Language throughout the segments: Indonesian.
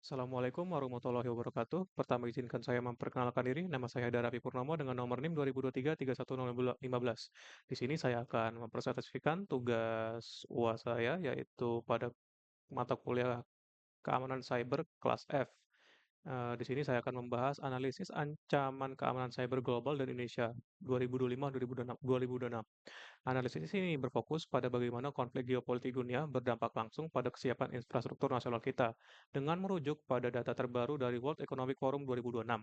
Assalamualaikum warahmatullahi wabarakatuh. Pertama izinkan saya memperkenalkan diri. Nama saya Darapi Purnomo dengan nomor NIM 2023 31015. Di sini saya akan mempresentasikan tugas UAS saya yaitu pada mata kuliah Keamanan Cyber kelas F. Di sini saya akan membahas analisis ancaman keamanan cyber global dan Indonesia 2025-2026. Analisis ini berfokus pada bagaimana konflik geopolitik dunia berdampak langsung pada kesiapan infrastruktur nasional kita, dengan merujuk pada data terbaru dari World Economic Forum 2026.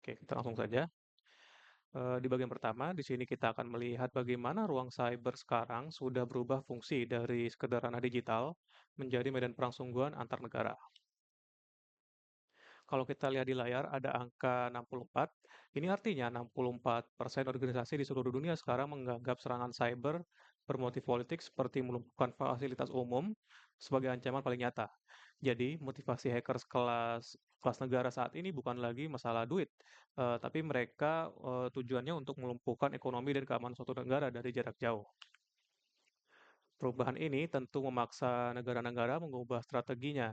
Oke, kita langsung saja. Di bagian pertama, di sini kita akan melihat bagaimana ruang cyber sekarang sudah berubah fungsi dari sekedar ranah digital menjadi medan perang sungguhan antar negara. Kalau kita lihat di layar ada angka 64, ini artinya 64% organisasi di seluruh dunia sekarang menganggap serangan cyber bermotif politik seperti melumpuhkan fasilitas umum sebagai ancaman paling nyata. Jadi, motivasi hackers kelas kelas negara saat ini bukan lagi masalah duit, tapi mereka tujuannya untuk melumpuhkan ekonomi dan keamanan suatu negara dari jarak jauh. Perubahan ini tentu memaksa negara-negara mengubah strateginya.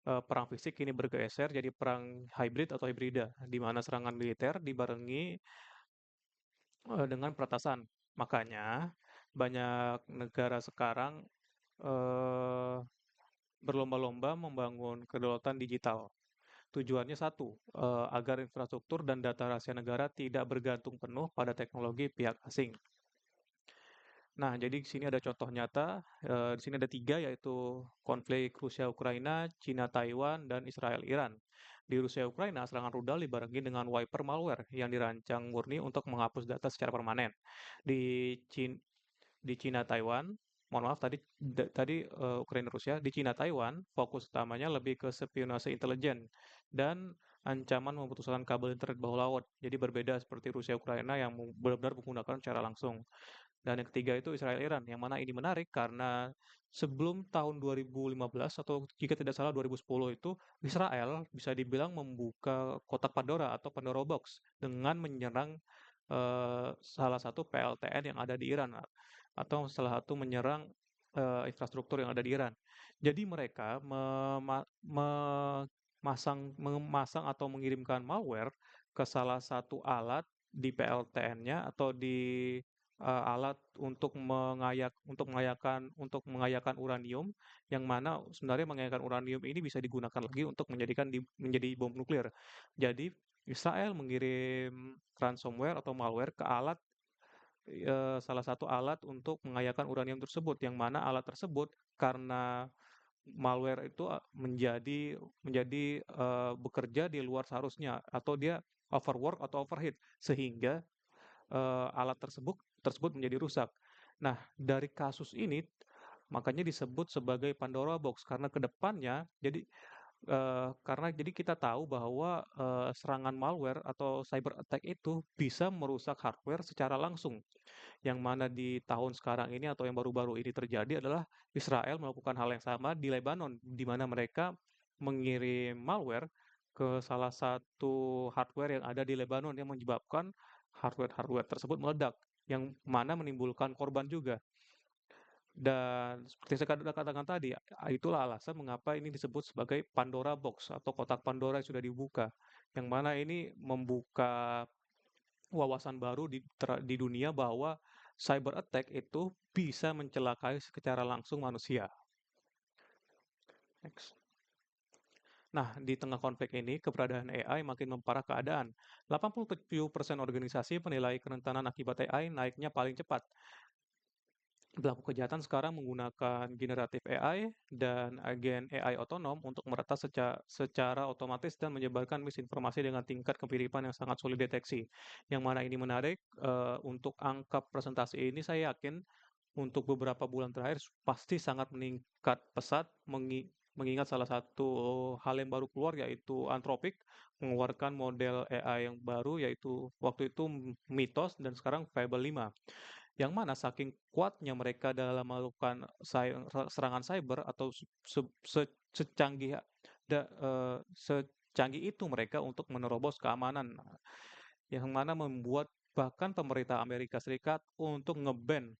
Perang fisik kini bergeser jadi perang hybrid atau hibrida, di mana serangan militer dibarengi dengan peretasan. Makanya banyak negara sekarang eh, berlomba-lomba membangun kedaulatan digital. Tujuannya satu, agar infrastruktur dan data rahasia negara tidak bergantung penuh pada teknologi pihak asing. Nah, jadi di sini ada contoh nyata, di sini ada tiga, yaitu konflik Rusia-Ukraina, Cina-Taiwan, dan Israel-Iran. Di Rusia-Ukraina, serangan rudal dibarengi dengan wiper malware yang dirancang murni untuk menghapus data secara permanen. Di Cin di Cina-Taiwan, mohon maaf tadi Ukraina-Rusia, di Cina-Taiwan fokus utamanya lebih ke spionase intelijen dan ancaman memutuskan kabel internet bawah laut. Jadi berbeda seperti Rusia-Ukraina yang benar-benar menggunakan secara langsung. Dan yang ketiga itu Israel-Iran, yang mana ini menarik karena sebelum tahun 2015 atau jika tidak salah 2010 itu Israel bisa dibilang membuka kotak Pandora atau Pandora Box dengan menyerang salah satu PLTN yang ada di Iran atau salah satu menyerang infrastruktur yang ada di Iran. Jadi mereka memasang atau mengirimkan malware ke salah satu alat di PLTN-nya atau di alat untuk mengayakan uranium, yang mana sebenarnya mengayakan uranium ini bisa digunakan lagi untuk menjadi bom nuklir. Jadi Israel mengirim ransomware atau malware ke salah satu alat untuk mengayakan uranium tersebut, yang mana alat tersebut karena malware itu bekerja di luar seharusnya atau dia overwork atau overheat, sehingga alat tersebut menjadi rusak. Nah, dari kasus ini makanya disebut sebagai Pandora Box karena kedepannya jadi kita tahu bahwa serangan malware atau cyber attack itu bisa merusak hardware secara langsung. Yang mana di tahun sekarang ini atau yang baru-baru ini terjadi adalah Israel melakukan hal yang sama di Lebanon, di mana mereka mengirim malware ke salah satu hardware yang ada di Lebanon yang menyebabkan hardware-hardware tersebut meledak, yang mana menimbulkan korban juga. Dan seperti saya katakan tadi, itulah alasan mengapa ini disebut sebagai Pandora Box atau kotak Pandora yang sudah dibuka, yang mana ini membuka wawasan baru di dunia bahwa cyber attack itu bisa mencelakai secara langsung manusia. Next. Nah, di tengah konflik ini, keberadaan AI makin memparah keadaan. 87% organisasi menilai kerentanan akibat AI naiknya paling cepat. Pelaku kejahatan sekarang menggunakan generatif AI dan agen AI otonom untuk meretas secara otomatis dan menyebarkan misinformasi dengan tingkat kemiripan yang sangat sulit deteksi. Yang mana ini menarik, untuk angka presentasi ini saya yakin untuk beberapa bulan terakhir pasti sangat meningkat pesat mengingat salah satu hal yang baru keluar yaitu Anthropic mengeluarkan model AI yang baru yaitu waktu itu Mythos dan sekarang Fable 5. Yang mana saking kuatnya mereka dalam melakukan serangan cyber atau secanggih itu mereka untuk menerobos keamanan, yang mana membuat bahkan pemerintah Amerika Serikat untuk nge-ban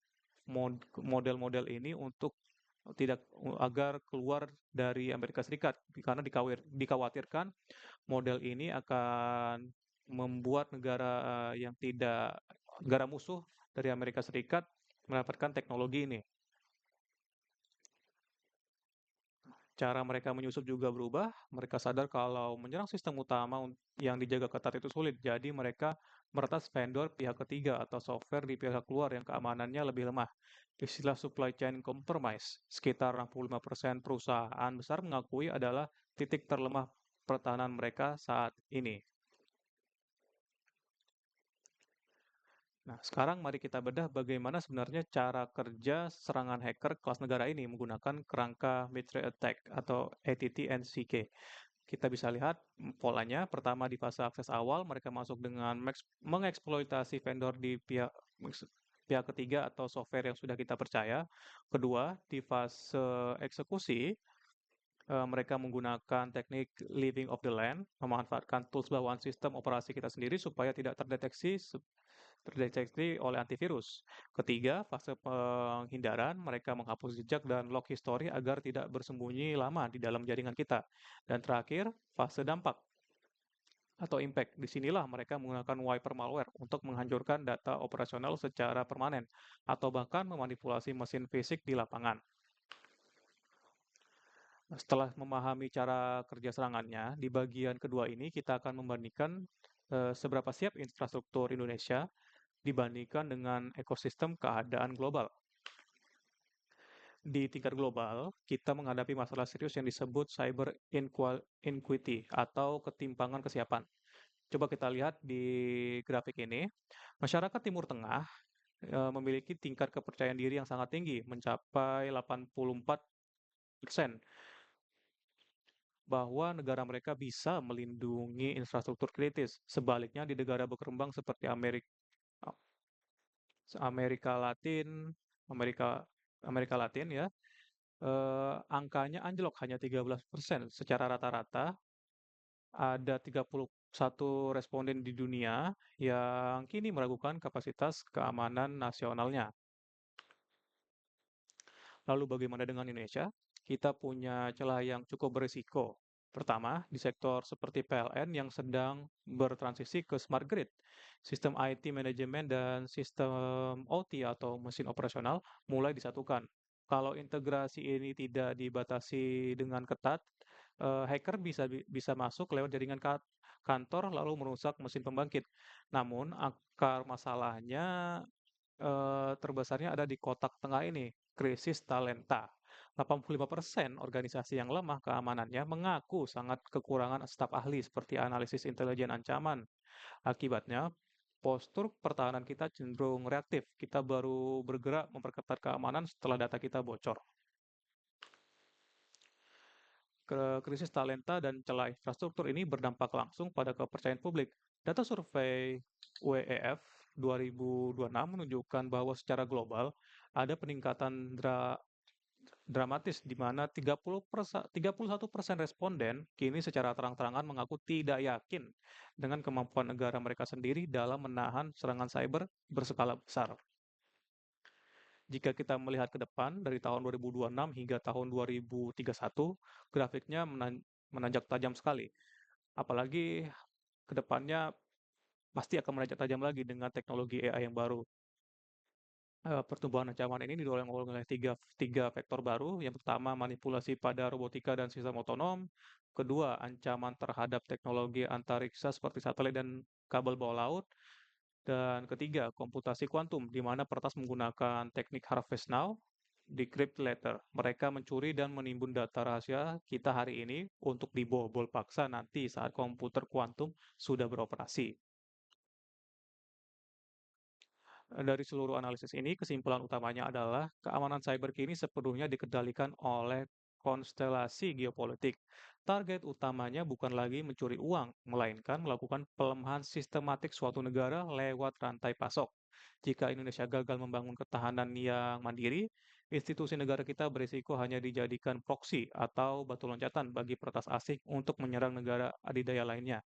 model-model ini untuk tidak agar keluar dari Amerika Serikat karena dikhawatirkan model ini akan membuat negara musuh dari Amerika Serikat mendapatkan teknologi ini. Cara mereka menyusup juga berubah. Mereka sadar kalau menyerang sistem utama yang dijaga ketat itu sulit. Jadi mereka meretas vendor pihak ketiga atau software di pihak luar yang keamanannya lebih lemah. Istilah supply chain compromise, sekitar 65% perusahaan besar mengakui adalah titik terlemah pertahanan mereka saat ini. Nah, sekarang mari kita bedah bagaimana sebenarnya cara kerja serangan hacker kelas negara ini menggunakan kerangka Mitre Attack atau ATT&CK. Kita bisa lihat polanya. Pertama, di fase akses awal, mereka masuk dengan mengeksploitasi vendor di pihak ketiga atau software yang sudah kita percaya. Kedua, di fase eksekusi, mereka menggunakan teknik living of the land, memanfaatkan tools bawaan sistem operasi kita sendiri supaya tidak terdeteksi oleh antivirus. Ketiga, fase penghindaran, mereka menghapus jejak dan log history agar tidak bersembunyi lama di dalam jaringan kita. Dan terakhir, fase dampak atau impact. Disinilah mereka menggunakan wiper malware untuk menghancurkan data operasional secara permanen atau bahkan memanipulasi mesin fisik di lapangan. Nah, setelah memahami cara kerja serangannya, di bagian kedua ini kita akan membandingkan seberapa siap infrastruktur Indonesia dibandingkan dengan ekosistem keadaan global. Di tingkat global, kita menghadapi masalah serius yang disebut cyber inequity atau ketimpangan kesiapan. Coba kita lihat di grafik ini, masyarakat Timur Tengah memiliki tingkat kepercayaan diri yang sangat tinggi, mencapai 84%, bahwa negara mereka bisa melindungi infrastruktur kritis. Sebaliknya di negara berkembang seperti Amerika Latin, Amerika Amerika Latin ya, angkanya anjlok hanya 13%. Secara rata-rata ada 31 responden di dunia yang kini meragukan kapasitas keamanan nasionalnya. Lalu bagaimana dengan Indonesia? Kita punya celah yang cukup berisiko. Pertama, di sektor seperti PLN yang sedang bertransisi ke smart grid, sistem IT manajemen dan sistem OT atau mesin operasional mulai disatukan. Kalau integrasi ini tidak dibatasi dengan ketat, hacker bisa masuk lewat jaringan kantor lalu merusak mesin pembangkit. Namun akar masalahnya terbesarnya ada di kotak tengah ini, krisis talenta. 85% organisasi yang lemah keamanannya mengaku sangat kekurangan staf ahli seperti analisis intelijen ancaman. Akibatnya, postur pertahanan kita cenderung reaktif. Kita baru bergerak memperketat keamanan setelah data kita bocor. Krisis talenta dan celah infrastruktur ini berdampak langsung pada kepercayaan publik. Data survei WEF 2026 menunjukkan bahwa secara global ada peningkatan dramatis di mana 31% responden kini secara terang-terangan mengaku tidak yakin dengan kemampuan negara mereka sendiri dalam menahan serangan cyber berskala besar. Jika kita melihat ke depan dari tahun 2026 hingga tahun 2031, grafiknya menanjak tajam sekali. Apalagi ke depannya pasti akan menanjak tajam lagi dengan teknologi AI yang baru. Pertumbuhan ancaman ini didorong oleh tiga vektor baru. Yang pertama, manipulasi pada robotika dan sistem otonom. Kedua, ancaman terhadap teknologi antariksa seperti satelit dan kabel bawah laut. Dan ketiga, komputasi kuantum, di mana peretas menggunakan teknik harvest now, decrypt later. Mereka mencuri dan menimbun data rahasia kita hari ini untuk dibobol paksa nanti saat komputer kuantum sudah beroperasi. Dari seluruh analisis ini, kesimpulan utamanya adalah keamanan cyber kini sepenuhnya dikendalikan oleh konstelasi geopolitik. Target utamanya bukan lagi mencuri uang, melainkan melakukan pelemahan sistematik suatu negara lewat rantai pasok. Jika Indonesia gagal membangun ketahanan yang mandiri, institusi negara kita berisiko hanya dijadikan proksi atau batu loncatan bagi peretas asing untuk menyerang negara adidaya lainnya.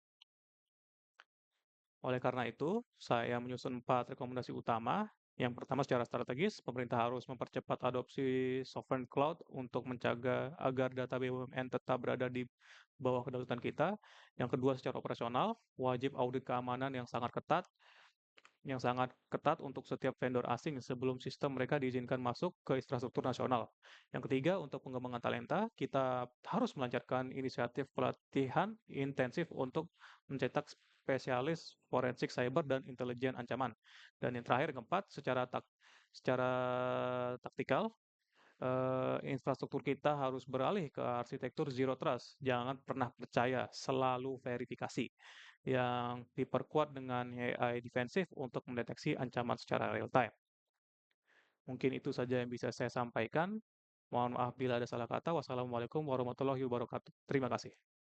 Oleh karena itu, saya menyusun 4 rekomendasi utama. Yang pertama secara strategis, pemerintah harus mempercepat adopsi sovereign cloud untuk mencegah agar data BUMN tetap berada di bawah kedaulatan kita. Yang kedua, secara operasional, wajib audit keamanan yang sangat ketat untuk setiap vendor asing sebelum sistem mereka diizinkan masuk ke infrastruktur nasional. Yang ketiga, untuk pengembangan talenta, kita harus melancarkan inisiatif pelatihan intensif untuk mencetak spesialis forensik cyber dan intelijen ancaman. Dan yang terakhir, yang keempat, secara taktikal, infrastruktur kita harus beralih ke arsitektur zero trust. Jangan pernah percaya, selalu verifikasi. Yang diperkuat dengan AI defensif untuk mendeteksi ancaman secara real time. Mungkin itu saja yang bisa saya sampaikan. Mohon maaf bila ada salah kata. Wassalamualaikum warahmatullahi wabarakatuh. Terima kasih.